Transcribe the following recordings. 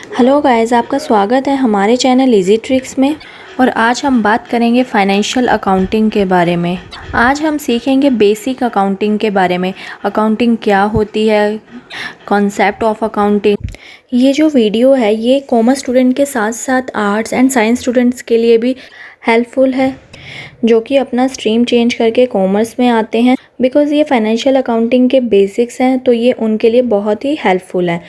Hello guys, आपका स्वागत है हमारे चैनल इजी ट्रिक्स में। और आज हम बात करेंगे फाइनेंशियल अकाउंटिंग के बारे में। आज हम सीखेंगे बेसिक अकाउंटिंग के बारे में। अकाउंटिंग क्या होती है, कॉन्सेप्ट ऑफ अकाउंटिंग। ये जो वीडियो है ये कॉमर्स स्टूडेंट के साथ साथ आर्ट्स एंड साइंस स्टूडेंट्स के लिए भी हेल्पफुल है, जो कि अपना स्ट्रीम चेंज करके कॉमर्स में आते हैं। बिकॉज़ ये फाइनेंशियल अकाउंटिंग के बेसिक्स हैं, तो ये उनके लिए बहुत ही हेल्पफुल है।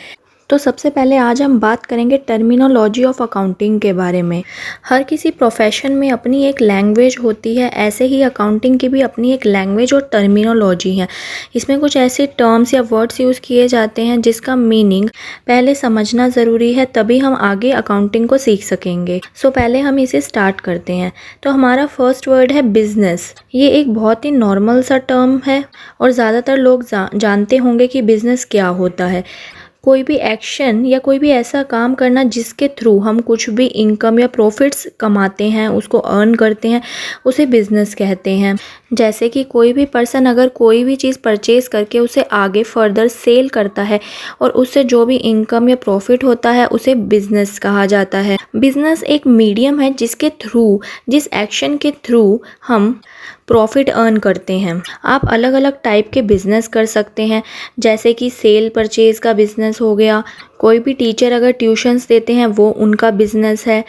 तो सबसे पहले आज हम बात करेंगे टर्मिनोलॉजी ऑफ अकाउंटिंग के बारे में। हर किसी प्रोफेशन में अपनी एक लैंग्वेज होती है, ऐसे ही अकाउंटिंग की भी अपनी एक लैंग्वेज और टर्मिनोलॉजी है। इसमें कुछ ऐसे टर्म्स या वर्ड्स यूज़ किए जाते हैं जिसका मीनिंग पहले समझना ज़रूरी है, तभी हम आगे अकाउंटिंग को सीख सकेंगे। सो पहले हम इसे स्टार्ट करते हैं। तो हमारा फर्स्ट वर्ड है बिजनेस। ये एक बहुत ही नॉर्मल सा टर्म है और ज़्यादातर लोग जानते होंगे कि बिजनेस क्या होता है। कोई भी एक्शन या कोई भी ऐसा काम करना जिसके थ्रू हम कुछ भी इनकम या प्रॉफिट्स कमाते हैं, उसको अर्न करते हैं, उसे बिजनेस कहते हैं। जैसे कि कोई भी पर्सन अगर कोई भी चीज़ परचेज करके उसे आगे फर्दर सेल करता है और उससे जो भी इनकम या प्रॉफिट होता है उसे बिजनेस कहा जाता है। बिजनेस एक मीडियम है जिसके थ्रू, जिस एक्शन के थ्रू हम प्रॉफिट अर्न करते हैं। आप अलग अलग टाइप के बिजनेस कर सकते हैं, जैसे कि सेल परचेज का बिजनेस हो गया। कोई भी टीचर अगर ट्यूशन्स देते हैं वो उनका बिजनेस है।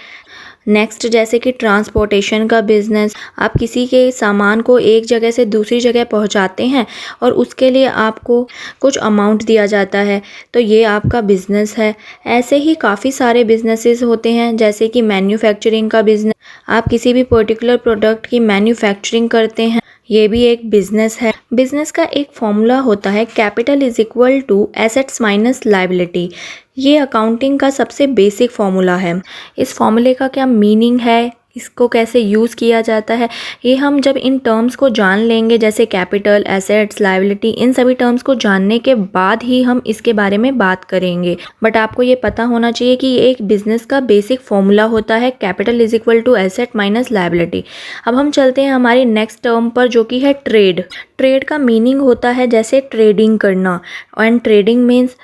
नेक्स्ट, जैसे कि ट्रांसपोर्टेशन का बिज़नेस। आप किसी के सामान को एक जगह से दूसरी जगह पहुंचाते हैं और उसके लिए आपको कुछ अमाउंट दिया जाता है, तो ये आपका बिज़नेस है। ऐसे ही काफ़ी सारे बिजनेसेस होते हैं, जैसे कि मैन्युफैक्चरिंग का बिज़नेस। आप किसी भी पर्टिकुलर प्रोडक्ट की मैन्युफैक्चरिंग करते हैं, ये भी एक बिजनेस है। बिजनेस का एक फॉर्मूला होता है capital is equal to assets minus liability. ये अकाउंटिंग का सबसे बेसिक फॉर्मूला है। इस फॉर्मूले का क्या मीनिंग है, इसको कैसे यूज़ किया जाता है, ये हम जब इन टर्म्स को जान लेंगे, जैसे कैपिटल, एसेट्स, लायबिलिटी, इन सभी टर्म्स को जानने के बाद ही हम इसके बारे में बात करेंगे। बट आपको ये पता होना चाहिए कि ये एक बिजनेस का बेसिक फॉर्मूला होता है, capital is equal to asset minus liability. अब हम चलते हैं हमारी नेक्स्ट टर्म पर, जो कि है ट्रेड। ट्रेड का मीनिंग होता है जैसे ट्रेडिंग करना, and trading means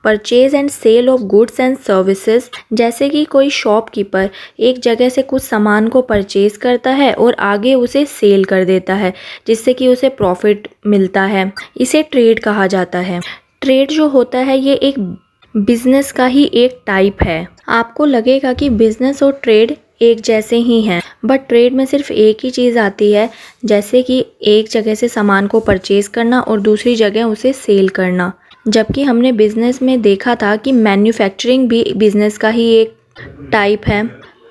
purchase and sale of goods and services. जैसे कि कोई शॉपकीपर एक जगह से कुछ सामान को परचेज करता है और आगे उसे सेल कर देता है, जिससे कि उसे प्रॉफिट मिलता है। इसे ट्रेड कहा जाता है। ट्रेड जो होता है ये एक बिजनेस का ही एक टाइप है। आपको लगेगा कि बिजनेस और ट्रेड एक जैसे ही हैं, बट ट्रेड में सिर्फ एक ही चीज़ आती है, जैसे कि एक जगह से सामान को परचेज करना और दूसरी जगह उसे सेल करना। जबकि हमने बिजनेस में देखा था कि मैन्युफैक्चरिंग भी बिजनेस का ही एक टाइप है,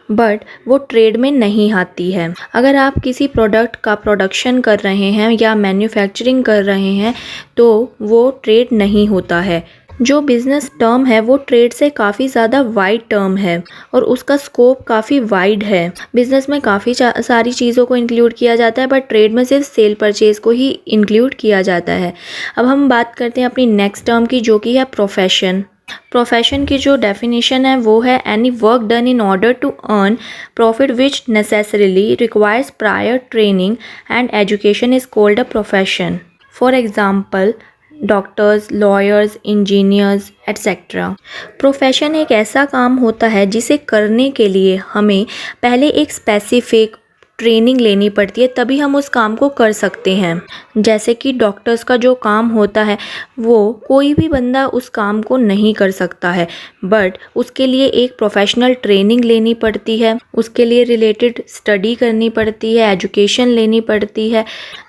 बट वो ट्रेड में नहीं आती है। अगर आप किसी प्रोडक्ट का प्रोडक्शन कर रहे हैं या मैन्युफैक्चरिंग कर रहे हैं तो वो ट्रेड नहीं होता है। जो बिज़नेस टर्म है वो ट्रेड से काफ़ी ज़्यादा वाइड टर्म है और उसका स्कोप काफ़ी वाइड है। बिज़नेस में काफ़ी सारी चीज़ों को इंक्लूड किया जाता है, बट ट्रेड में सिर्फ सेल परचेज को ही इंक्लूड किया जाता है। अब हम बात करते हैं अपनी नेक्स्ट टर्म की, जो कि है प्रोफेशन। प्रोफेशन की जो डेफिनेशन है वो है any work done in order to earn profit which necessarily requires prior training and education is called a profession. For example doctors, lawyers, engineers etcetera. Profession एक ऐसा काम होता है जिसे करने के लिए हमें पहले एक स्पेसिफिक ट्रेनिंग लेनी पड़ती है, तभी हम उस काम को कर सकते हैं। जैसे कि डॉक्टर्स का जो काम होता है वो कोई भी बंदा उस काम को नहीं कर सकता है, बट उसके लिए एक प्रोफेशनल ट्रेनिंग लेनी पड़ती है, उसके लिए रिलेटेड स्टडी करनी पड़ती है, एजुकेशन लेनी पड़ती है,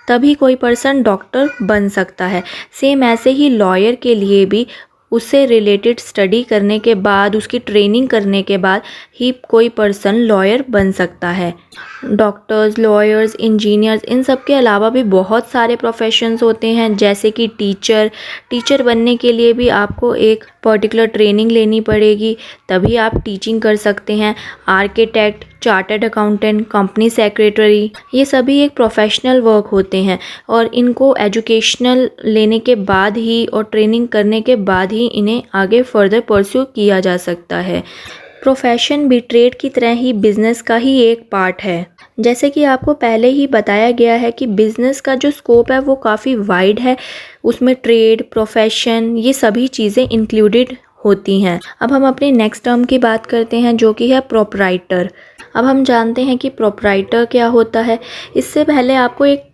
तभी कोई पर्सन डॉक्टर बन सकता है। सेम ऐसे ही लॉयर के लिए भी उससे रिलेटेड स्टडी करने के बाद, उसकी ट्रेनिंग करने के बाद ही कोई पर्सन लॉयर बन सकता है। डॉक्टर्स, लॉयर्स, इंजीनियर्स, इन सब के अलावा भी बहुत सारे प्रोफेशंस होते हैं, जैसे कि टीचर बनने के लिए भी आपको एक पर्टिकुलर ट्रेनिंग लेनी पड़ेगी, तभी आप टीचिंग कर सकते हैं। Architect, chartered accountant, company secretary, ये सभी एक प्रोफेशनल वर्क होते हैं और इनको एजुकेशनल लेने के बाद ही और ट्रेनिंग करने के बाद ही इन्हें आगे फर्दर परस्यू किया जा सकता है। प्रोफेशन भी ट्रेड की तरह ही बिजनेस का ही एक पार्ट है। जैसे कि आपको पहले ही बताया गया है कि बिजनेस का जो स्कोप है वो काफ़ी वाइड है, उसमें ट्रेड, प्रोफेशन, ये सभी चीज़ें इंक्लूडेड होती हैं। अब हम अपनी नेक्स्ट टर्म की बात करते हैं जो कि है प्रोपराइटर। अब हम जानते हैं कि प्रोपराइटर क्या होता है। इससे पहले आपको एक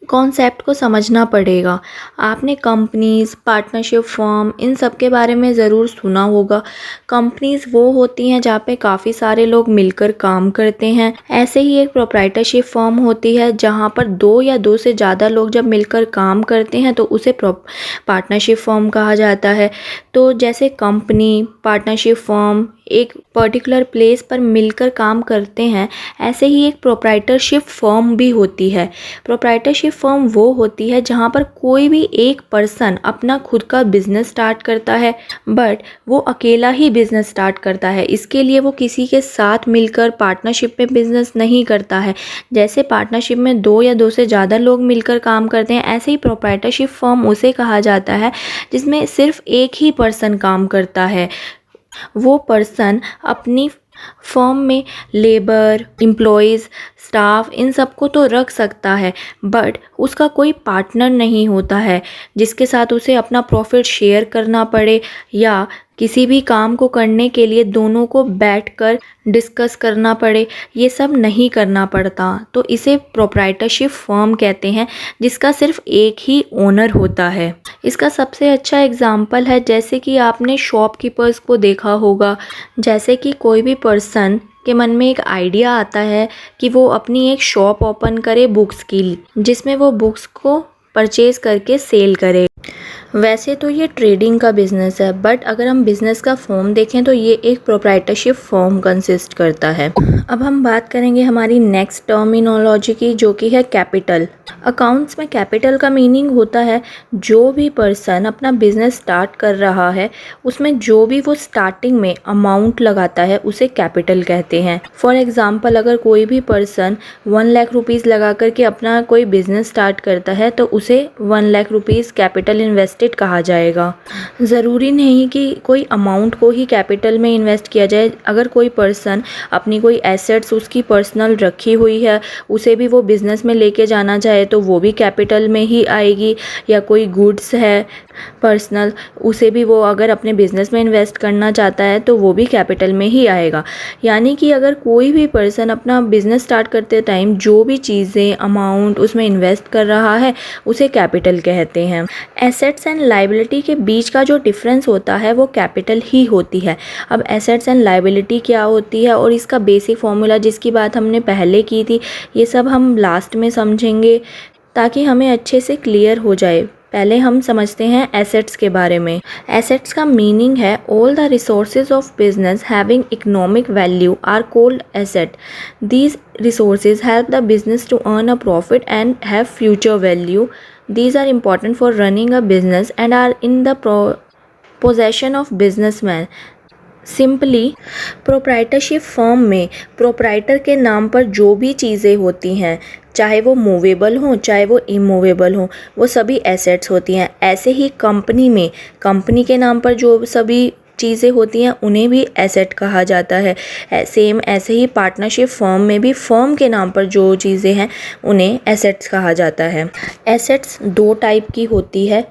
कॉन्सेप्ट को समझना पड़ेगा। आपने कंपनीज़, पार्टनरशिप फर्म, इन सब के बारे में ज़रूर सुना होगा। कंपनीज़ वो होती हैं जहाँ पे काफ़ी सारे लोग मिलकर काम करते हैं। ऐसे ही एक प्रोप्राइटरशिप फर्म होती है जहाँ पर दो या दो से ज़्यादा लोग जब मिलकर काम करते हैं तो उसे पार्टनरशिप फर्म कहा जाता है। तो जैसे कंपनी, पार्टनरशिप फर्म एक पर्टिकुलर प्लेस पर मिलकर काम करते हैं, ऐसे ही एक प्रोप्राइटरशिप फर्म भी होती है। प्रोप्राइटरशिप फर्म वो होती है जहाँ पर कोई भी एक पर्सन अपना खुद का बिजनेस स्टार्ट करता है, बट वो अकेला ही बिजनेस स्टार्ट करता है। इसके लिए वो किसी के साथ मिलकर पार्टनरशिप में बिजनेस नहीं करता है। जैसे पार्टनरशिप में दो या दो से ज़्यादा लोग मिलकर काम करते हैं, ऐसे ही प्रोप्राइटरशिप फर्म उसे कहा जाता है जिसमें सिर्फ एक ही पर्सन काम करता है। वो पर्सन अपनी फर्म में लेबर, एम्प्लॉयज़, स्टाफ इन सबको तो रख सकता है, बट उसका कोई पार्टनर नहीं होता है जिसके साथ उसे अपना प्रॉफिट शेयर करना पड़े या किसी भी काम को करने के लिए दोनों को बैठकर डिस्कस करना पड़े। ये सब नहीं करना पड़ता, तो इसे प्रोप्राइटरशिप फर्म कहते हैं जिसका सिर्फ एक ही ओनर होता है। इसका सबसे अच्छा एग्जाम्पल है जैसे कि आपने शॉपकीपर्स को देखा होगा। जैसे कि कोई भी पर्सन के मन में एक आइडिया आता है कि वो अपनी एक शॉप ओपन करे बुक्स की, जिसमें वो बुक्स को परचेज करके सेल करे। वैसे तो ये ट्रेडिंग का बिज़नेस है, बट अगर हम बिज़नेस का फॉर्म देखें तो ये एक प्रोप्राइटरशिप फॉर्म कंसिस्ट करता है। अब हम बात करेंगे हमारी नेक्स्ट टर्मिनोलॉजी की जो कि है कैपिटल। अकाउंट्स में कैपिटल का मीनिंग होता है जो भी पर्सन अपना बिजनेस स्टार्ट कर रहा है उसमें जो भी वो स्टार्टिंग में अमाउंट लगाता है उसे कैपिटल कहते हैं। फॉर एग्जांपल अगर कोई भी पर्सन 1 लाख रुपीज़ लगा करके अपना कोई बिजनेस स्टार्ट करता है तो उसे 1 लाख रुपीज़ कैपिटल इन्वेस्टेड कहा जाएगा। ज़रूरी नहीं कि कोई अमाउंट को ही कैपिटल में इन्वेस्ट किया जाए। अगर कोई पर्सन अपनी कोई एसेट्स उसकी पर्सनल रखी हुई है उसे भी वो बिज़नेस में लेके जाना चाहे तो वो भी कैपिटल में ही आएगी, या कोई गुड्स है पर्सनल उसे भी वो अगर अपने बिज़नेस में इन्वेस्ट करना चाहता है तो वो भी कैपिटल में ही आएगा। यानी कि अगर कोई भी पर्सन अपना बिज़नेस स्टार्ट करते टाइम जो भी चीज़ें अमाउंट उसमें इन्वेस्ट कर रहा है उसे कैपिटल कहते हैं। एसेट्स एंड लायबिलिटी के बीच का जो डिफरेंस होता है वो कैपिटल ही होती है। अब एसेट्स एंड लायबिलिटी क्या होती है और इसका बेसिक फॉर्मूला जिसकी बात हमने पहले की थी ये सब हम लास्ट में समझेंगे ताकि हमें अच्छे से क्लियर हो जाए। पहले हम समझते हैं एसेट्स के बारे में। एसेट्स का मीनिंग है all the resources of business having economic value are called asset. These resources help the business to earn a profit and have future value. These are important for running a business and are in the possession of businessman. Simply proprietorship firm में proprietor के नाम पर जो भी चीज़ें होती हैं चाहे वो मूवेबल हों चाहे वो इमूवेबल हों वो सभी एसेट्स होती हैं। ऐसे ही कंपनी में कंपनी के नाम पर जो सभी चीज़ें होती हैं उन्हें भी एसेट कहा जाता है। सेम ऐसे ही पार्टनरशिप फर्म में भी फर्म के नाम पर जो चीज़ें हैं उन्हें एसेट्स कहा जाता है। एसेट्स 2 टाइप की होती है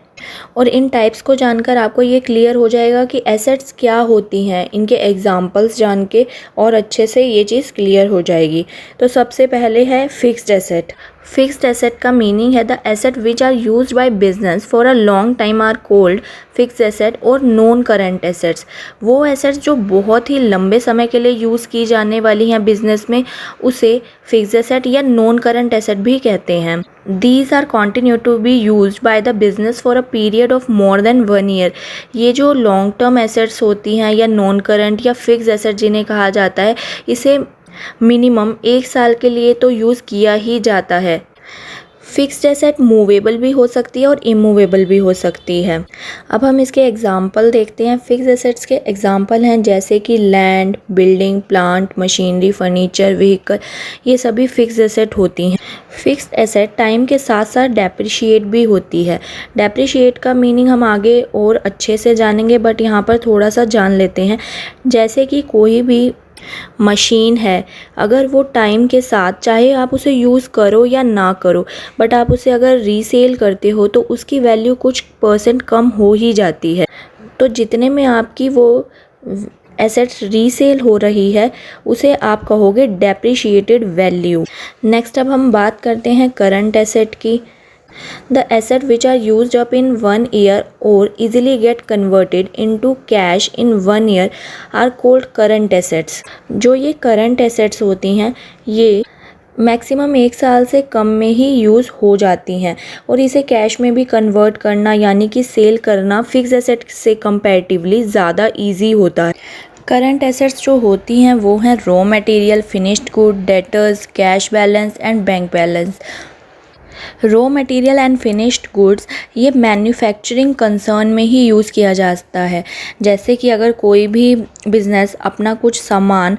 और इन टाइप्स को जानकर आपको ये क्लियर हो जाएगा कि एसेट्स क्या होती हैं। इनके एग्जांपल्स जान के और अच्छे से ये चीज़ क्लियर हो जाएगी। तो सबसे पहले है फिक्स्ड एसेट। फिक्स्ड एसेट का मीनिंग है the asset which are used by business for a long time are called fixed asset और नॉन करंट एसेट्स। वो एसेट्स जो बहुत ही लंबे समय के लिए यूज़ की जाने वाली हैं बिजनेस में उसे फिक्स्ड एसेट या नॉन करंट एसेट भी कहते हैं। These are continue to be used by the business for a period of more than 1 year। ये जो लॉन्ग टर्म एसेट्स होती हैं या नॉन करंट या फिक्स एसेट जिन्हें कहा जाता है इसे मिनिमम 1 साल के लिए तो यूज़ किया ही जाता है। फिक्स्ड एसेट मूवेबल भी हो सकती है और इमूवेबल भी हो सकती है। अब हम इसके एग्जांपल देखते हैं। फिक्स्ड एसेट्स के एग्जांपल हैं जैसे कि land, building, plant, machinery, furniture, vehicle, ये सभी फिक्स्ड एसेट होती हैं। फिक्स्ड एसेट टाइम के साथ साथ डेप्रिशिएट भी होती है। डेप्रिशिएट का मीनिंग हम आगे और अच्छे से जानेंगे, बट यहाँ पर थोड़ा सा जान लेते हैं। जैसे कि कोई भी मशीन है, अगर वो टाइम के साथ चाहे आप उसे यूज़ करो या ना करो, बट आप उसे अगर रीसेल करते हो तो उसकी वैल्यू कुछ % कम हो ही जाती है। तो जितने में आपकी वो एसेट्स रीसेल हो रही है उसे आप कहोगे डेप्रिशिएटेड वैल्यू। नेक्स्ट अब हम बात करते हैं करंट एसेट की। The assets which are used up in 1 year or easily get converted into cash in 1 year are called current assets। जो ये current assets होती हैं ये मैक्सिमम 1 साल से कम में ही यूज़ हो जाती हैं और इसे कैश में भी कन्वर्ट करना यानी कि सेल करना फिक्स एसेट से कंपैरेटिवली ज़्यादा इजी होता है। करंट एसेट्स जो होती हैं वो हैं raw material, finished good, debtors, cash balance and bank balance. Raw material and finished goods ये मैन्युफैक्चरिंग कंसर्न में ही यूज़ किया जाता है। जैसे कि अगर कोई भी बिज़नेस अपना कुछ सामान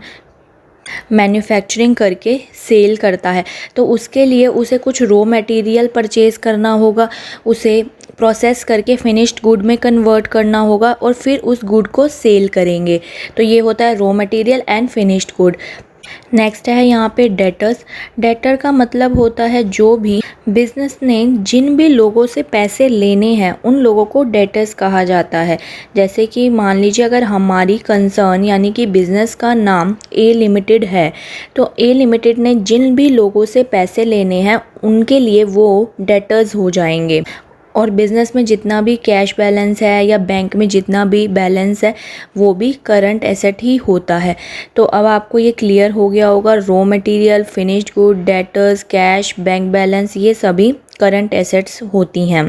मैन्युफैक्चरिंग करके सेल करता है तो उसके लिए उसे कुछ रॉ मटेरियल परचेज़ करना होगा, उसे प्रोसेस करके फिनिश्ड गुड में कन्वर्ट करना होगा और फिर उस गुड को सेल करेंगे। तो ये होता है raw material and finished good. Next है यहाँ पे डेटर्स। डेटर का मतलब होता है जो भी बिजनेस ने जिन भी लोगों से पैसे लेने हैं उन लोगों को डेटर्स कहा जाता है। जैसे कि मान लीजिए अगर हमारी कंसर्न यानी कि बिज़नेस का नाम ए लिमिटेड है तो ए लिमिटेड ने जिन भी लोगों से पैसे लेने हैं उनके लिए वो डेटर्स हो जाएंगे। और बिज़नेस में जितना भी कैश बैलेंस है या बैंक में जितना भी बैलेंस है वो भी करंट एसेट ही होता है। तो अब आपको ये क्लियर हो गया होगा, raw material, finished good, debtors, cash, bank balance ये सभी करंट एसेट्स होती हैं।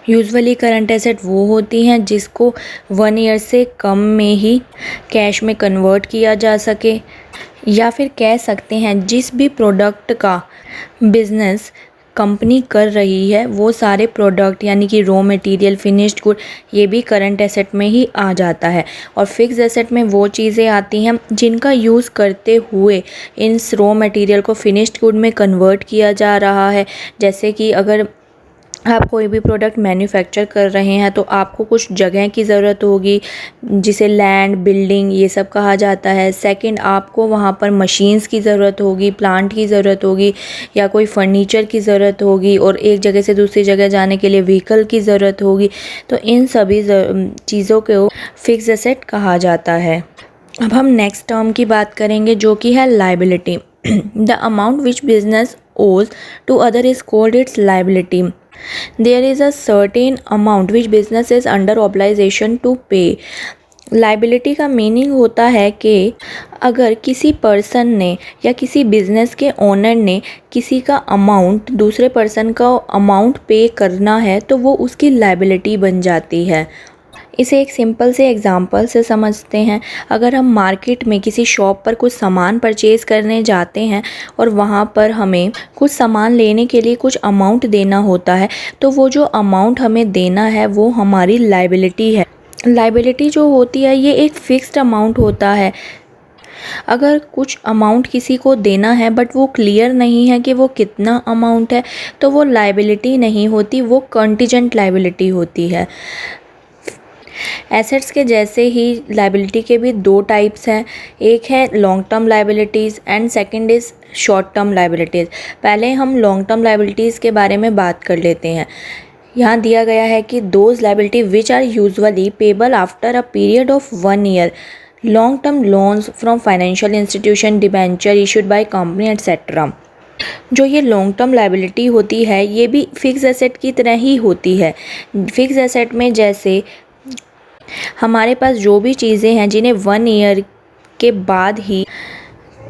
यूजुअली करंट एसेट वो होती हैं जिसको 1 ईयर से कम में ही कैश में कन्वर्ट किया जा सके, या फिर कह सकते हैं जिस भी प्रोडक्ट का बिज़नेस कंपनी कर रही है वो सारे प्रोडक्ट यानी कि रॉ मटेरियल, फिनिश्ड गुड ये भी करंट एसेट में ही आ जाता है। और फिक्स एसेट में वो चीज़ें आती हैं जिनका यूज़ करते हुए इन रॉ मटेरियल को फिनिश्ड गुड में कन्वर्ट किया जा रहा है। जैसे कि अगर आप कोई भी प्रोडक्ट मैन्युफैक्चर कर रहे हैं तो आपको कुछ जगह की ज़रूरत होगी जिसे लैंड, बिल्डिंग ये सब कहा जाता है। सेकंड, आपको वहाँ पर मशीन्स की ज़रूरत होगी, प्लांट की ज़रूरत होगी या कोई फर्नीचर की ज़रूरत होगी और एक जगह से दूसरी जगह जाने के लिए व्हीकल की ज़रूरत होगी। तो इन सभी चीज़ों को फिक्स एसेट कहा जाता है। अब हम नेक्स्ट टर्म की बात करेंगे जो कि है liability. The amount which business owes to other is called its liability. There is a certain amount which business is under obligation to pay। Liability का मीनिंग होता है कि अगर किसी पर्सन ने या किसी बिज़नेस के ओनर ने किसी का अमाउंट दूसरे पर्सन का अमाउंट पे करना है तो वो उसकी लाइबिलिटी बन जाती है। इसे एक सिंपल से एग्ज़ाम्पल से समझते हैं। अगर हम मार्केट में किसी शॉप पर कुछ सामान परचेज़ करने जाते हैं और वहाँ पर हमें कुछ सामान लेने के लिए कुछ अमाउंट देना होता है तो वो जो अमाउंट हमें देना है वो हमारी लाइबिलिटी है। लाइबिलिटी जो होती है ये एक फ़िक्स्ड अमाउंट होता है। अगर कुछ अमाउंट किसी को देना है बट वो क्लियर नहीं है कि वो कितना अमाउंट है तो वो लाइबिलिटी नहीं होती, वो कंटीजेंट लाइबिलिटी होती है। एसेट्स के जैसे ही लाइबिलिटी के भी 2 टाइप्स हैं, एक है long term liabilities and second is short term liabilities. पहले हम लॉन्ग टर्म लाइबिलिटीज़ के बारे में बात कर लेते हैं। यहाँ दिया गया है कि those liability which are usually payable after a period of 1 year, long term loans from financial institution, debenture issued by company etcetera. जो ये लॉन्ग टर्म लाइबिलिटी होती है ये भी फिक्स एसेट की तरह ही होती है। फिक्स एसेट में जैसे हमारे पास जो भी चीज़ें हैं जिन्हें 1 ईयर के बाद ही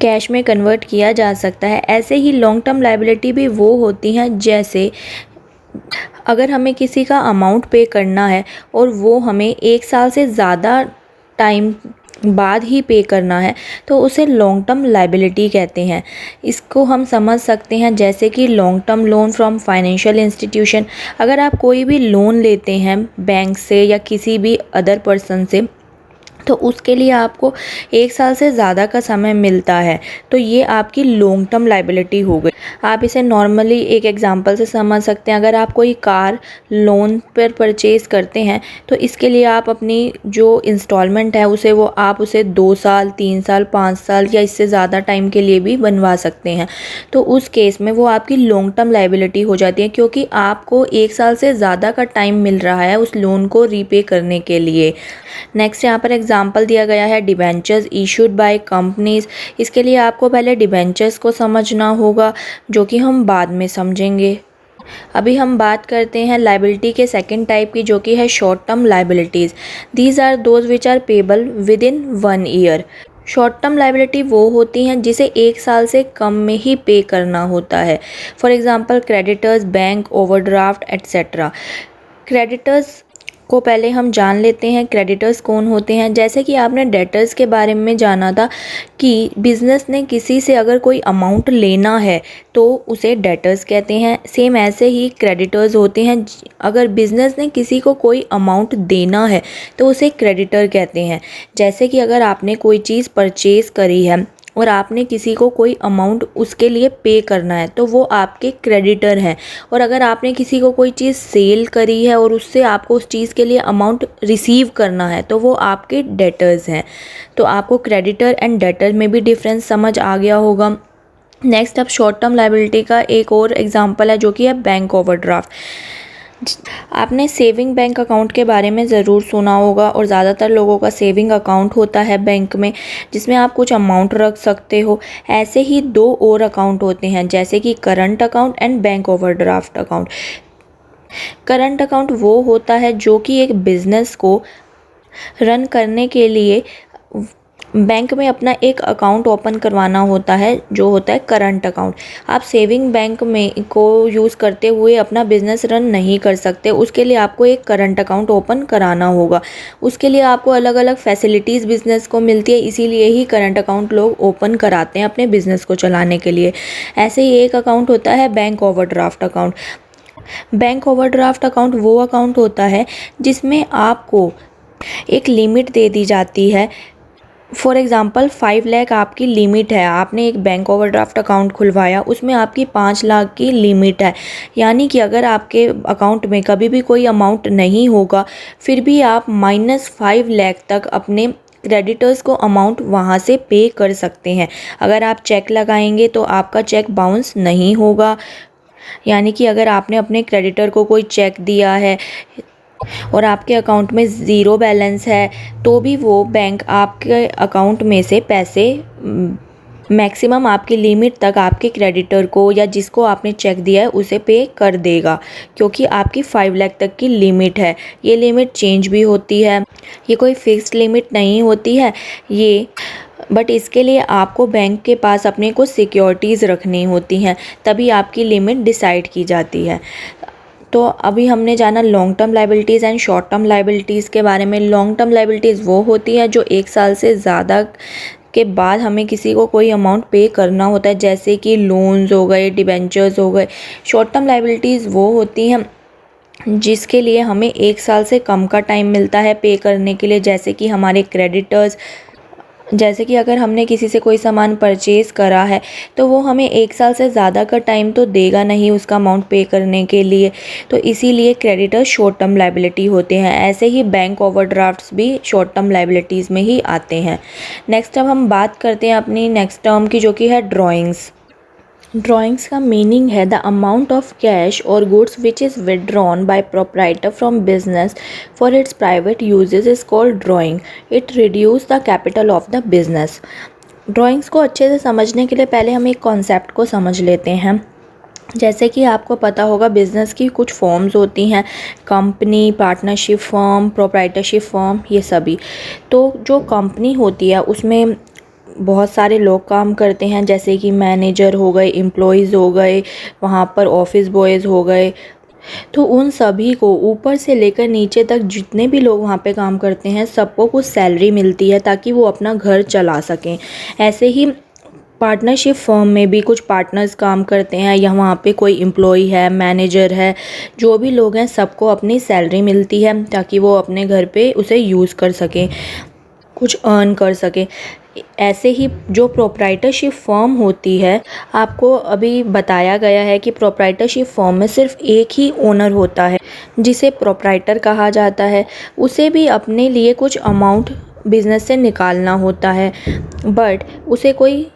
कैश में कन्वर्ट किया जा सकता है, ऐसे ही लॉन्ग टर्म लाइबिलिटी भी वो होती हैं जैसे अगर हमें किसी का अमाउंट पे करना है और वो हमें 1 साल से ज़्यादा टाइम बाद ही पे करना है तो उसे लॉन्ग टर्म लाइबिलिटी कहते हैं। इसको हम समझ सकते हैं जैसे कि long term loan from financial institution. अगर आप कोई भी लोन लेते हैं बैंक से या किसी भी अदर पर्सन से तो उसके लिए आपको 1 साल से ज़्यादा का समय मिलता है, तो ये आपकी लॉन्ग टर्म लायबिलिटी हो गई। आप इसे नॉर्मली एक एग्जांपल से समझ सकते हैं। अगर आप कोई कार लोन पर परचेज़ करते हैं, तो इसके लिए आप अपनी जो इंस्टॉलमेंट है उसे 2 साल, 3 साल, 5 साल या इससे ज़्यादा टाइम के लिए भी बनवा सकते हैं। तो उस केस में वो आपकी लॉन्ग टर्म लायबिलिटी हो जाती है, क्योंकि आपको 1 साल से ज़्यादा का टाइम मिल रहा है उस लोन को रीपे करने के लिए। नेक्स्ट यहाँ पर एग्जांपल दिया गया है डिबेंचर्स इशूड बाय कंपनीज। इसके लिए आपको पहले डिबेंचर्स को समझना होगा, जो कि हम बाद में समझेंगे। अभी हम बात करते हैं लायबिलिटी के सेकंड टाइप की, जो कि है short term liabilities. These are those which are payable within 1 year. Short term liability वो होती हैं जिसे 1 साल से कम में ही पे करना होता है। For example creditors, bank overdraft etcetera. Creditors को पहले हम जान लेते हैं क्रेडिटर्स कौन होते हैं। जैसे कि आपने डेटर्स के बारे में जाना था कि बिज़नेस ने किसी से अगर कोई अमाउंट लेना है तो उसे डेटर्स कहते हैं। सेम ऐसे ही क्रेडिटर्स होते हैं, अगर बिज़नेस ने किसी को कोई अमाउंट देना है तो उसे क्रेडिटर कहते हैं। जैसे कि अगर आपने कोई चीज़ परचेज़ करी है और आपने किसी को कोई अमाउंट उसके लिए पे करना है, तो वो आपके क्रेडिटर हैं। और अगर आपने किसी को कोई चीज़ सेल करी है और उससे आपको उस चीज़ के लिए अमाउंट रिसीव करना है, तो वो आपके डेटर्स हैं। तो आपको क्रेडिटर एंड डेटर में भी डिफरेंस समझ आ गया होगा। नेक्स्ट अब शॉर्ट टर्म लायबिलिटी का एक और एग्जांपल है, जो कि है बैंक ओवरड्राफ्ट। आपने सेविंग बैंक अकाउंट के बारे में ज़रूर सुना होगा, और ज़्यादातर लोगों का सेविंग अकाउंट होता है बैंक में, जिसमें आप कुछ अमाउंट रख सकते हो। ऐसे ही 2 और अकाउंट होते हैं, जैसे कि current account and bank overdraft account. Current account वो होता है जो कि एक बिज़नेस को रन करने के लिए बैंक में अपना एक अकाउंट ओपन करवाना होता है, जो होता है करंट अकाउंट। आप सेविंग बैंक में को यूज़ करते हुए अपना बिज़नेस रन नहीं कर सकते, उसके लिए आपको एक करंट अकाउंट ओपन कराना होगा। उसके लिए आपको अलग अलग फैसिलिटीज़ बिज़नेस को मिलती है, इसीलिए ही करंट अकाउंट लोग ओपन कराते हैं अपने बिज़नेस को चलाने के लिए। ऐसे ही एक अकाउंट होता है bank overdraft account. Bank overdraft account वो अकाउंट होता है जिसमें आपको एक लिमिट दे दी जाती है। फॉर एग्ज़ाम्पल 5 लाख आपकी लिमिट है, आपने एक बैंक ओवरड्राफ्ट अकाउंट खुलवाया, उसमें आपकी 5 लाख की लिमिट है। यानी कि अगर आपके अकाउंट में कभी भी कोई अमाउंट नहीं होगा, फिर भी आप -5 लाख तक अपने क्रेडिटर्स को अमाउंट वहाँ से पे कर सकते हैं। अगर आप चेक लगाएंगे तो आपका चेक बाउंस नहीं होगा। यानी कि अगर आपने अपने क्रेडिटर को कोई चेक दिया है और आपके अकाउंट में ज़ीरो बैलेंस है, तो भी वो बैंक आपके अकाउंट में से पैसे मैक्सिमम आपकी लिमिट तक आपके क्रेडिटर को या जिसको आपने चेक दिया है उसे पे कर देगा, क्योंकि आपकी 5 लाख तक की लिमिट है। ये लिमिट चेंज भी होती है, ये कोई फिक्स्ड लिमिट नहीं होती है ये, बट इसके लिए आपको बैंक के पास अपने को सिक्योरिटीज़ रखनी होती हैं, तभी आपकी लिमिट डिसाइड की जाती है। तो अभी हमने जाना long term liabilities and short term liabilities के बारे में। लॉन्ग टर्म लायबिलिटीज़ वो होती है जो 1 साल से ज़्यादा के बाद हमें किसी को कोई अमाउंट पे करना होता है, जैसे कि लोन्स हो गए, डिबेंचर्स हो गए। शॉर्ट टर्म लायबिलिटीज़ वो होती हैं जिसके लिए हमें 1 साल से कम का टाइम मिलता है पे करने के लिए, जैसे कि हमारे क्रेडिटर्स। जैसे कि अगर हमने किसी से कोई सामान परचेज़ करा है, तो वो हमें 1 साल से ज़्यादा का टाइम तो देगा नहीं उसका अमाउंट पे करने के लिए, तो इसीलिए क्रेडिटर शॉर्ट टर्म लायबिलिटी होते हैं। ऐसे ही बैंक ओवरड्राफ्ट्स भी शॉर्ट टर्म लायबिलिटीज़ में ही आते हैं। नेक्स्ट अब हम बात करते हैं अपनी नेक्स्ट टर्म की, जो कि है ड्रॉइंग्स। ड्रॉइंग्स का मीनिंग है द अमाउंट ऑफ कैश और goods which is withdrawn by proprietor from business for its private uses is called drawing. It reduce the capital of the business. Drawings को अच्छे से समझने के लिए पहले हम एक कॉन्सेप्ट को समझ लेते हैं। जैसे कि आपको पता होगा बिज़नेस की कुछ फॉर्म्स होती हैं, company, partnership firm, proprietorship firm, ये सभी। तो जो कंपनी होती है उसमें बहुत सारे लोग काम करते हैं, जैसे कि मैनेजर हो गए, एम्प्लॉयज़ हो गए, वहाँ पर ऑफिस बॉयज़ हो गए। तो उन सभी को ऊपर से लेकर नीचे तक जितने भी लोग वहाँ पे काम करते हैं, सबको कुछ सैलरी मिलती है ताकि वो अपना घर चला सकें। ऐसे ही पार्टनरशिप फर्म में भी कुछ पार्टनर्स काम करते हैं, या वहाँ पे कोई एम्प्लॉय है, मैनेजर है, जो भी लोग हैं सबको अपनी सैलरी मिलती है ताकि वो अपने घर पे उसे यूज़ कर सकें। कुछ अर्न कर सके। ऐसे ही जो प्रोप्राइटरशिप फर्म होती है, आपको अभी बताया गया है कि प्रोप्राइटरशिप फर्म में सिर्फ एक ही ओनर होता है जिसे प्रोप्राइटर कहा जाता है। उसे भी अपने लिए कुछ अमाउंट बिजनेस से निकालना होता है, बट उसे कोई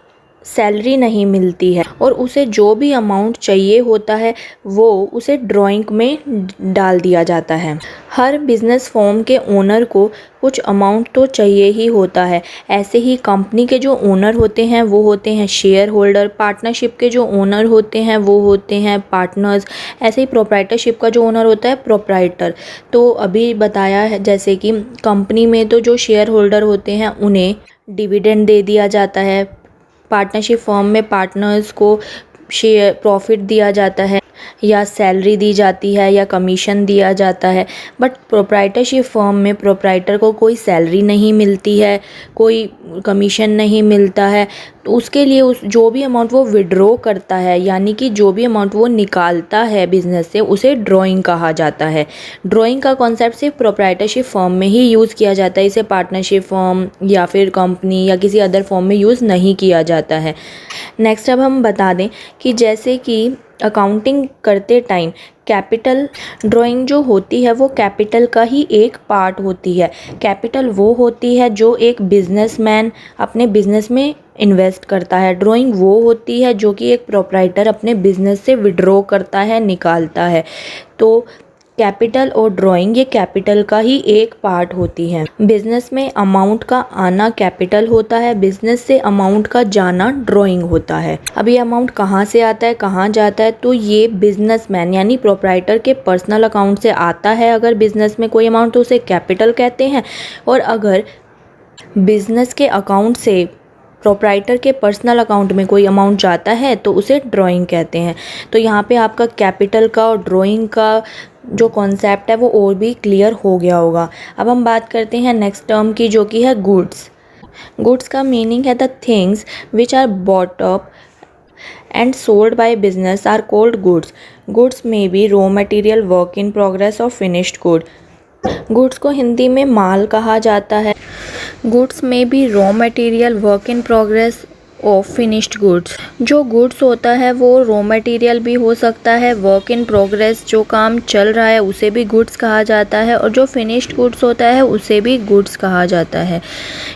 सैलरी नहीं मिलती है और उसे जो भी अमाउंट चाहिए होता है वो उसे ड्राइंग में डाल दिया जाता है। हर बिजनेस फर्म के ओनर को कुछ अमाउंट तो चाहिए ही होता है। ऐसे ही कंपनी के जो ओनर होते हैं वो होते हैं शेयर होल्डर, पार्टनरशिप के जो ओनर होते हैं वो होते हैं पार्टनर्स, ऐसे ही प्रोप्राइटरशिप का जो ओनर होता है प्रोप्राइटर। तो अभी बताया है जैसे कि कंपनी में तो जो शेयर होल्डर होते हैं उन्हें डिविडेंड दे दिया जाता है, पार्टनरशिप फर्म में पार्टनर्स को शेयर प्रॉफिट दिया जाता है या सैलरी दी जाती है या कमीशन दिया जाता है। बट प्रोप्राइटरशिप फर्म में प्रोप्राइटर को कोई सैलरी नहीं मिलती है, कोई कमीशन नहीं मिलता है। तो उसके लिए उस जो भी अमाउंट वो विड्रॉ करता है, यानी कि जो भी अमाउंट वो निकालता है बिजनेस से, उसे ड्राइंग कहा जाता है। ड्राइंग का कॉन्सेप्ट सिर्फ प्रोप्राइटरशिप फर्म में ही यूज़ किया जाता है, इसे पार्टनरशिप फर्म या फिर कंपनी या किसी अदर फर्म में यूज़ नहीं किया जाता है। नेक्स्ट अब हम बता दें कि जैसे कि अकाउंटिंग करते टाइम कैपिटल ड्राइंग जो होती है वो कैपिटल का ही एक पार्ट होती है। कैपिटल वो होती है जो एक बिजनेसमैन अपने बिजनेस में इन्वेस्ट करता है। ड्राइंग वो होती है जो कि एक प्रोप्राइटर अपने बिजनेस से विड्रॉ करता है, निकालता है। तो कैपिटल और ड्राइंग ये कैपिटल का ही एक पार्ट होती है। बिजनेस में अमाउंट का आना कैपिटल होता है, बिजनेस से अमाउंट का जाना ड्राइंग होता है। अब ये अमाउंट कहाँ से आता है, कहाँ जाता है, तो ये बिजनेसमैन यानी प्रोप्राइटर के पर्सनल अकाउंट से आता है। अगर बिजनेस में कोई अमाउंट तो उसे कैपिटल कहते हैं, और अगर बिजनेस के अकाउंट से प्रोप्राइटर के पर्सनल अकाउंट में कोई अमाउंट जाता है तो उसे ड्राइंग कहते हैं। तो यहाँ पे आपका कैपिटल का और ड्राइंग का जो कॉन्सेप्ट है वो और भी क्लियर हो गया होगा। अब हम बात करते हैं नेक्स्ट टर्म की, जो कि है गुड्स। गुड्स का मीनिंग है the things which are bought up and sold by business are called goods. Goods में be raw material, work in progress और फिनिश्ड गुड। गुड्स को हिंदी में माल कहा जाता है। गुड्स में भी raw material, work in progress of finished goods. जो गुड्स होता है वो रॉ मटेरियल भी हो सकता है, वर्क इन प्रोग्रेस जो काम चल रहा है उसे भी गुड्स कहा जाता है, और जो फिनिश्ड गुड्स होता है उसे भी गुड्स कहा जाता है।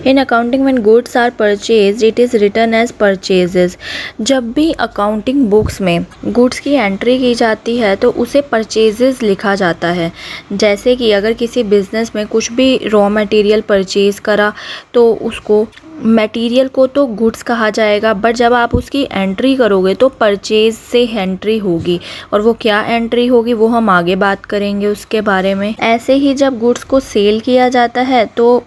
In accounting when goods are purchased it is written as purchases. जब भी अकाउंटिंग बुक्स में गुड्स की एंट्री की जाती है तो उसे परचेजेस लिखा जाता है। जैसे कि अगर किसी बिजनेस में कुछ भी रॉ मटेरियल परचेज करा तो उसको मटेरियल को तो गुड्स कहा जाएगा, बट जब आप उसकी एंट्री करोगे तो परचेज से एंट्री होगी, और वो क्या एंट्री होगी वो हम आगे बात करेंगे उसके बारे में। ऐसे ही जब गुड्स को सेल किया जाता है तो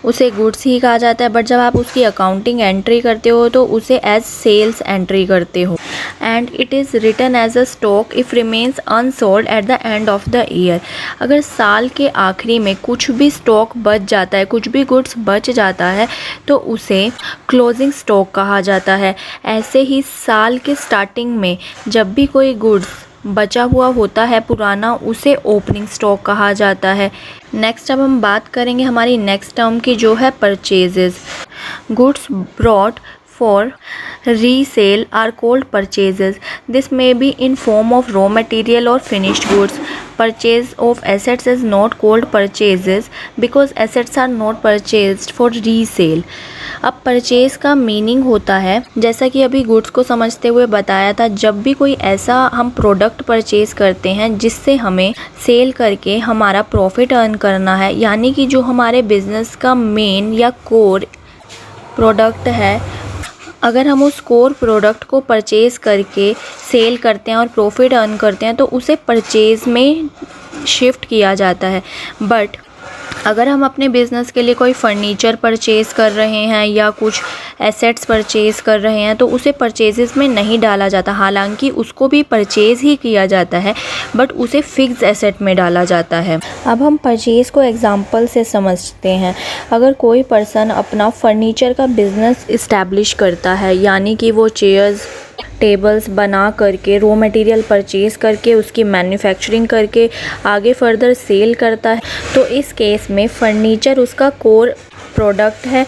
उसे गुड्स ही कहा जाता है, बट जब आप उसकी अकाउंटिंग एंट्री करते हो तो उसे एज सेल्स एंट्री करते हो। And it is written as a stock if remains unsold at the end of the year. अगर साल के आखिरी में कुछ भी स्टॉक बच जाता है, कुछ भी गुड्स बच जाता है, तो उसे क्लोजिंग स्टॉक कहा जाता है। ऐसे ही साल के स्टार्टिंग में जब भी कोई गुड्स बचा हुआ होता है पुराना, उसे ओपनिंग स्टॉक कहा जाता है। नेक्स्ट अब हम बात करेंगे हमारी नेक्स्ट टर्म की, जो है purchases. Goods brought for resale are called purchases. This may be in form of raw material और finished goods. Purchase of assets is not called purchases because assets are not purchased for resale. अब purchase का meaning होता है, जैसा कि अभी goods को समझते हुए बताया था, जब भी कोई ऐसा हम प्रोडक्ट परचेज करते हैं जिससे हमें सेल करके हमारा प्रॉफिट अर्न करना है, यानी कि जो हमारे बिजनेस का मेन या कोर प्रोडक्ट है, अगर हम उस कोर प्रोडक्ट को परचेज़ करके सेल करते हैं और प्रॉफिट अर्न करते हैं तो उसे परचेज़ में शिफ्ट किया जाता है। बट अगर हम अपने बिज़नेस के लिए कोई फर्नीचर परचेज़ कर रहे हैं या कुछ एसेट्स परचेज़ कर रहे हैं तो उसे परचेजेस में नहीं डाला जाता, हालांकि उसको भी परचेज़ ही किया जाता है, बट उसे फिक्स एसेट में डाला जाता है। अब हम परचेज़ को एग्जांपल से समझते हैं। अगर कोई पर्सन अपना फर्नीचर का बिज़नेस इस्टेब्लिश करता है, यानी कि वो चेयर्स टेबल्स बना करके रॉ मटेरियल परचेज़ करके उसकी मैन्युफैक्चरिंग करके आगे फर्दर सेल करता है, तो इस केस में फर्नीचर उसका कोर प्रोडक्ट है।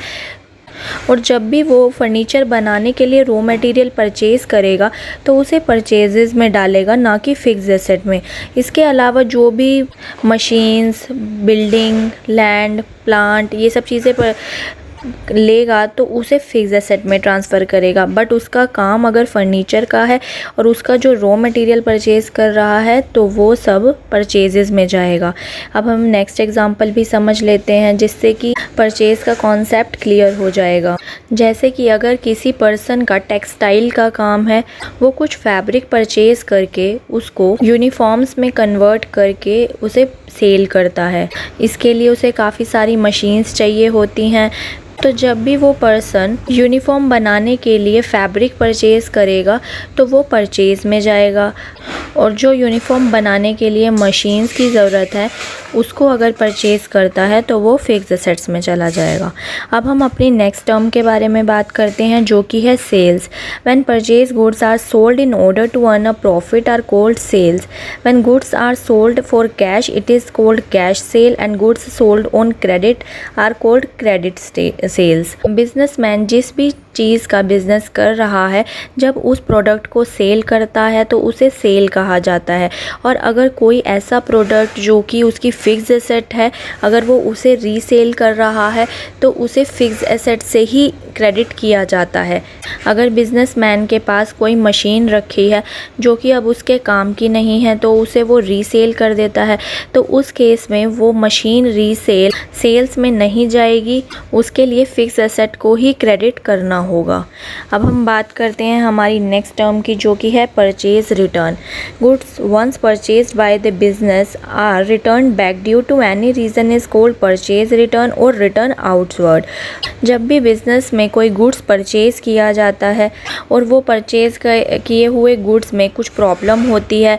और जब भी वो फर्नीचर बनाने के लिए रॉ मटेरियल परचेज़ करेगा तो उसे परचेजेस में डालेगा, ना कि फिक्स एसेट में। इसके अलावा जो भी मशीन्स, बिल्डिंग, लैंड, प्लांट, ये सब चीज़ें पर लेगा तो उसे फिक्स एसेट में ट्रांसफ़र करेगा। बट उसका काम अगर फर्नीचर का है और उसका जो रॉ मटेरियल परचेज़ कर रहा है तो वो सब परचेजेस में जाएगा। अब हम नेक्स्ट एग्जांपल भी समझ लेते हैं जिससे कि परचेज़ का कॉन्सेप्ट क्लियर हो जाएगा। जैसे कि अगर किसी पर्सन का टेक्सटाइल का काम है, वो कुछ फैब्रिक परचेज़ करके उसको यूनिफॉर्म्स में कन्वर्ट करके उसे सेल करता है। इसके लिए उसे काफ़ी सारी मशीन्स चाहिए होती हैं। तो जब भी वो पर्सन यूनिफॉर्म बनाने के लिए फैब्रिक परचेज़ करेगा तो वो परचेज़ में जाएगा। और जो यूनिफॉर्म बनाने के लिए मशीन्स की ज़रूरत है उसको अगर परचेज़ करता है तो वो फिक्स एसेट्स में चला जाएगा। अब हम अपनी नेक्स्ट टर्म के बारे में बात करते हैं जो कि है sales. When purchase goods are sold in order to earn a profit are called sales. When goods are sold for cash it is called cash sale and goods sold on credit are called credit sales. Businessman जिस भी चीज़ का business कर रहा है, जब उस product को cell करता है तो उसे सेल कहा जाता है। और अगर कोई ऐसा प्रोडक्ट जो कि उसकी फ़िक्स एसेट है, अगर वो उसे रीसेल कर रहा है तो उसे फ़िक्स एसेट से ही क्रेडिट किया जाता है। अगर बिजनेसमैन के पास कोई मशीन रखी है जो कि अब उसके काम की नहीं है तो उसे वो रीसेल कर देता है, तो उस केस में वो मशीन रीसेल सेल्स में नहीं जाएगी, उसके लिए फ़िक्स एसेट को ही क्रेडिट करना होगा। अब हम बात करते हैं हमारी नेक्स्ट टर्म की जो कि है purchase return. Goods once purchased by the business are return back due to any reason is called purchase return और रिटर्न आउटवर्ड। जब भी बिजनेस में कोई गुड्स परचेज़ किया जाता है और वो परचेज़ किए हुए गुड्स में कुछ प्रॉब्लम होती है,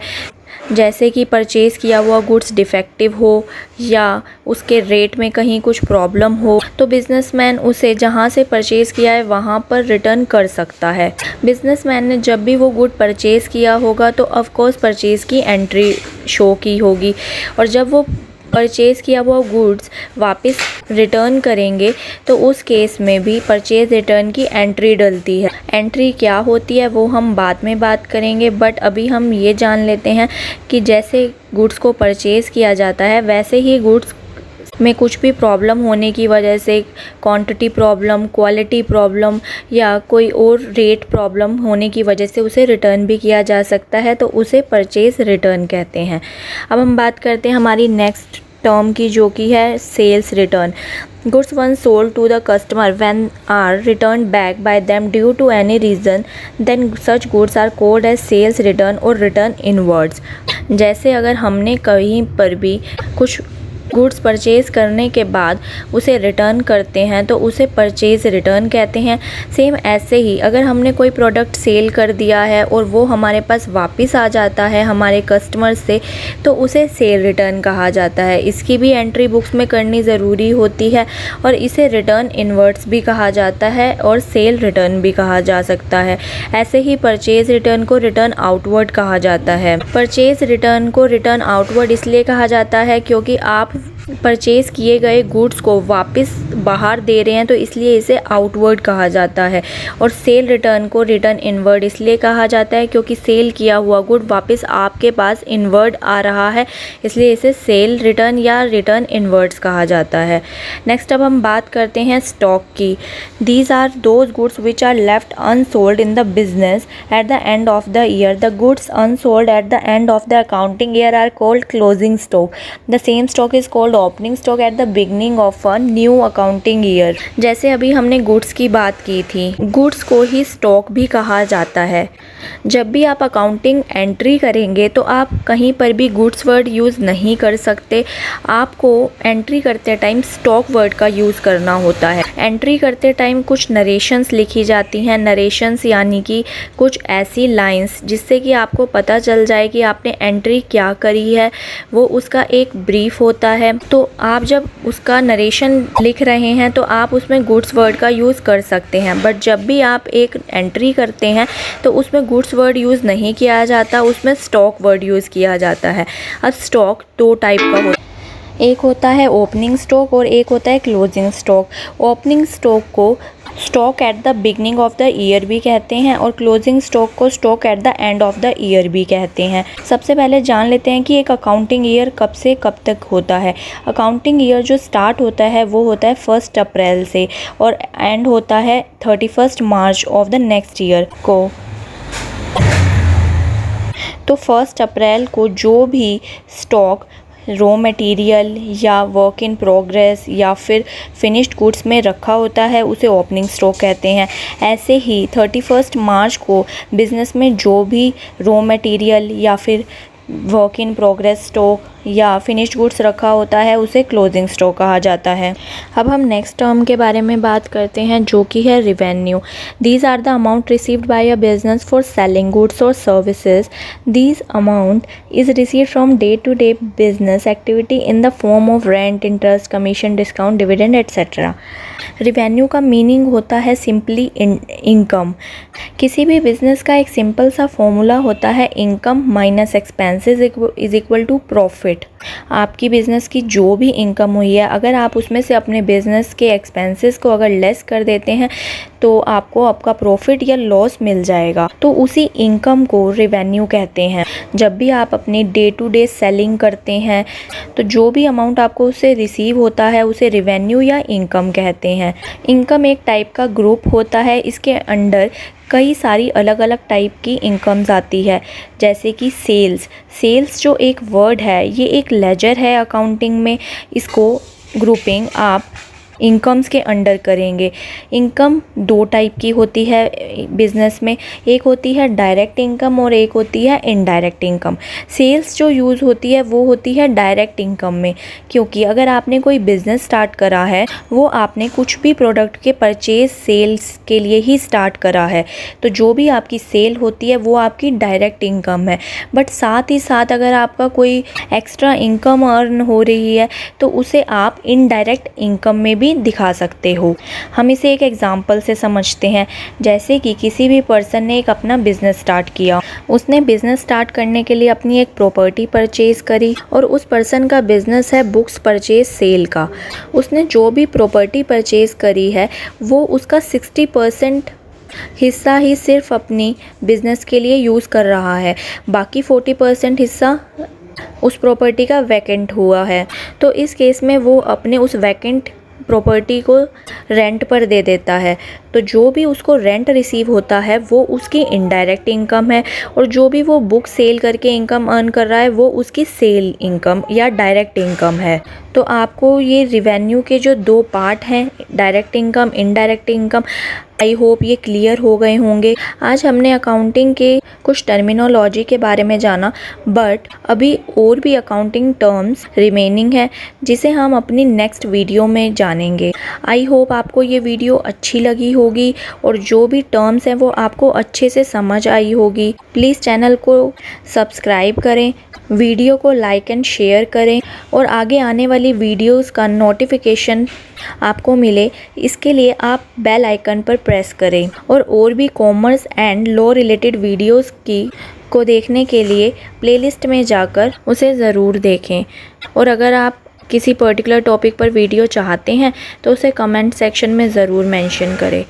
जैसे कि परचेज़ किया हुआ गुड्स डिफेक्टिव हो या उसके रेट में कहीं कुछ प्रॉब्लम हो, तो बिजनेसमैन उसे जहां से परचेज़ किया है वहां पर रिटर्न कर सकता है। बिजनेसमैन ने जब भी वो गुड परचेज़ किया होगा तो ऑफ कोर्स परचेज़ की एंट्री शो की होगी, और जब वो परचेज़ किया हुआ गुड्स वापस रिटर्न करेंगे तो उस केस में भी परचेज़ रिटर्न की एंट्री डलती है। एंट्री क्या होती है वो हम बाद में बात करेंगे, बट अभी हम ये जान लेते हैं कि जैसे गुड्स को परचेज़ किया जाता है वैसे ही गुड्स में कुछ भी प्रॉब्लम होने की वजह से, क्वांटिटी प्रॉब्लम, क्वालिटी प्रॉब्लम या कोई और रेट प्रॉब्लम होने की वजह से उसे रिटर्न भी किया जा सकता है, तो उसे परचेज़ रिटर्न कहते हैं। अब हम बात करते हैं हमारी नेक्स्ट टर्म की जो कि है sales return. Goods once sold to the customer when are returned back by them due to any reason, then such goods are called as sales return or return inwards। जैसे अगर हमने कहीं पर भी कुछ गुड्स परचेज़ करने के बाद उसे रिटर्न करते हैं तो उसे परचेज़ रिटर्न कहते हैं। सेम ऐसे ही अगर हमने कोई प्रोडक्ट सेल कर दिया है और वो हमारे पास वापस आ जाता है हमारे कस्टमर से, तो उसे सेल रिटर्न कहा जाता है। इसकी भी एंट्री बुक्स में करनी ज़रूरी होती है और इसे रिटर्न इनवर्ड्स भी कहा जाता है और सेल रिटर्न भी कहा जा सकता है। ऐसे ही परचेज़ रिटर्न को रिटर्न आउटवर्ड कहा जाता है। परचेज़ रिटर्न को रिटर्न आउटवर्ड इसलिए कहा जाता है क्योंकि आप परचेज़ किए गए गुड्स को वापस बाहर दे रहे हैं, तो इसलिए इसे आउटवर्ड कहा जाता है। और सेल रिटर्न को रिटर्न इनवर्ड इसलिए कहा जाता है क्योंकि सेल किया हुआ गुड वापस आपके पास इनवर्ड आ रहा है, इसलिए इसे सेल रिटर्न या रिटर्न इनवर्ड्स कहा जाता है। नेक्स्ट अब हम बात करते हैं स्टॉक की। These are those goods which are left unsold in the business at the end of the year. The goods unsold at the end of the accounting year are called closing stock. The same stock is called opening stock at the beginning of a new accounting year. जैसे अभी हमने goods की बात की थी, goods को ही stock भी कहा जाता है। जब भी आप अकाउंटिंग एंट्री करेंगे तो आप कहीं पर भी गुड्स वर्ड यूज़ नहीं कर सकते, आपको एंट्री करते टाइम स्टॉक वर्ड का यूज़ करना होता है। एंट्री करते टाइम कुछ नरेशंस लिखी जाती हैं। नरेशंस यानी कि कुछ ऐसी लाइंस जिससे कि आपको पता चल जाए कि आपने एंट्री क्या करी है, वो उसका एक ब्रीफ होता है। तो आप जब उसका नरेशन लिख रहे हैं तो आप उसमें गुड्स वर्ड का यूज़ कर सकते हैं, बट जब भी आप एक एंट्री करते हैं तो उसमें गुड्स वर्ड यूज़ नहीं किया जाता, उसमें स्टॉक वर्ड यूज़ किया जाता है। अब स्टॉक दो टाइप का होता है। एक होता है ओपनिंग स्टॉक और एक होता है क्लोजिंग स्टॉक। ओपनिंग स्टॉक को stock at the beginning of the year भी कहते हैं और क्लोजिंग स्टॉक को stock at the end of the year भी कहते हैं। सबसे पहले जान लेते हैं कि एक अकाउंटिंग ईयर कब से कब तक होता है। अकाउंटिंग ईयर जो स्टार्ट होता है वो होता है 1 अप्रैल से और एंड होता है 31 मार्च ऑफ द नेक्स्ट ईयर को। तो 1 अप्रैल को जो भी स्टॉक रॉ मटेरियल या वर्क इन प्रोग्रेस या फिर फिनिश्ड गुड्स में रखा होता है उसे ओपनिंग स्टॉक कहते हैं। ऐसे ही 31 मार्च को बिज़नेस में जो भी रॉ मटेरियल या फिर वर्क इन प्रोग्रेस स्टॉक या फिनिश्ड गुड्स रखा होता है उसे क्लोजिंग स्टॉक कहा जाता है। अब हम नेक्स्ट टर्म के बारे में बात करते हैं जो कि है revenue. These are the amount received by a business for selling goods और services. These amount is received from day to day business activity in the form of rent, interest, commission, discount, dividend etcetera. Revenue का meaning होता है simply income. किसी भी business का एक simple सा formula होता है income minus expenses is equal to profit. आपकी बिज़नेस की जो भी इनकम हुई है अगर आप उसमें से अपने बिज़नेस के एक्सपेंसेस को अगर लेस कर देते हैं तो आपको आपका प्रॉफिट या लॉस मिल जाएगा। तो उसी इनकम को रिवेन्यू कहते हैं। जब भी आप अपनी डे टू डे सेलिंग करते हैं तो जो भी अमाउंट आपको उससे रिसीव होता है उसे रिवेन्यू या इनकम कहते हैं। इनकम एक टाइप का ग्रुप होता है, इसके अंडर कई सारी अलग अलग टाइप की इनकम्स आती है जैसे कि सेल्स जो एक वर्ड है ये एक लेजर है अकाउंटिंग में। इसको ग्रुपिंग आप इनकम्स के अंडर करेंगे। इनकम 2 टाइप की होती है बिज़नेस में, एक होती है डायरेक्ट इनकम और एक होती है इनडायरेक्ट इनकम। सेल्स जो यूज़ होती है वो होती है डायरेक्ट इनकम में, क्योंकि अगर आपने कोई बिज़नेस स्टार्ट करा है वो आपने कुछ भी प्रोडक्ट के परचेज सेल्स के लिए ही स्टार्ट करा है तो जो भी आपकी सेल होती है वो आपकी डायरेक्ट इनकम है। बट साथ ही साथ अगर आपका कोई एक्स्ट्रा इनकम अर्न हो रही है तो उसे आप इनडायरेक्ट इनकम में भी दिखा सकते हो। हम इसे एक एग्जांपल से समझते हैं। जैसे कि किसी भी पर्सन ने एक अपना बिजनेस स्टार्ट किया, उसने बिजनेस स्टार्ट करने के लिए अपनी एक प्रॉपर्टी परचेज करी और उस पर्सन का बिजनेस है बुक्स परचेज सेल का। उसने जो भी प्रॉपर्टी परचेज करी है वो उसका 60% हिस्सा ही सिर्फ अपनी बिजनेस के लिए यूज़ कर रहा है, बाकी 40% हिस्सा उस प्रॉपर्टी का वैकेंट हुआ है। तो इस केस में वो अपने उस वैकेंट प्रॉपर्टी को रेंट पर दे देता है। तो जो भी उसको रेंट रिसीव होता है वो उसकी इनडायरेक्ट इनकम है और जो भी वो बुक सेल करके इनकम अर्न कर रहा है वो उसकी सेल इनकम या डायरेक्ट इनकम है। तो आपको ये रिवेन्यू के जो 2 पार्ट हैं direct income, indirect income, I hope ये क्लियर हो गए होंगे। आज हमने अकाउंटिंग के कुछ टर्मिनोलॉजी के बारे में जाना, बट अभी और भी अकाउंटिंग टर्म्स रिमेनिंग है जिसे हम अपनी नेक्स्ट वीडियो में जानेंगे। आई होप आपको ये वीडियो अच्छी लगी होगी और जो भी टर्म्स हैं वो आपको अच्छे से समझ आई होगी। प्लीज़ चैनल को सब्सक्राइब करें, वीडियो को लाइक एंड शेयर करें और आगे आने वाली वीडियोस का नोटिफिकेशन आपको मिले इसके लिए आप बेल आइकन पर प्रेस करें। और भी commerce and law related videos को देखने के लिए प्लेलिस्ट में जाकर उसे ज़रूर देखें। और अगर आप किसी पर्टिकुलर टॉपिक पर वीडियो चाहते हैं तो उसे कमेंट सेक्शन में ज़रूर मेंशन करें।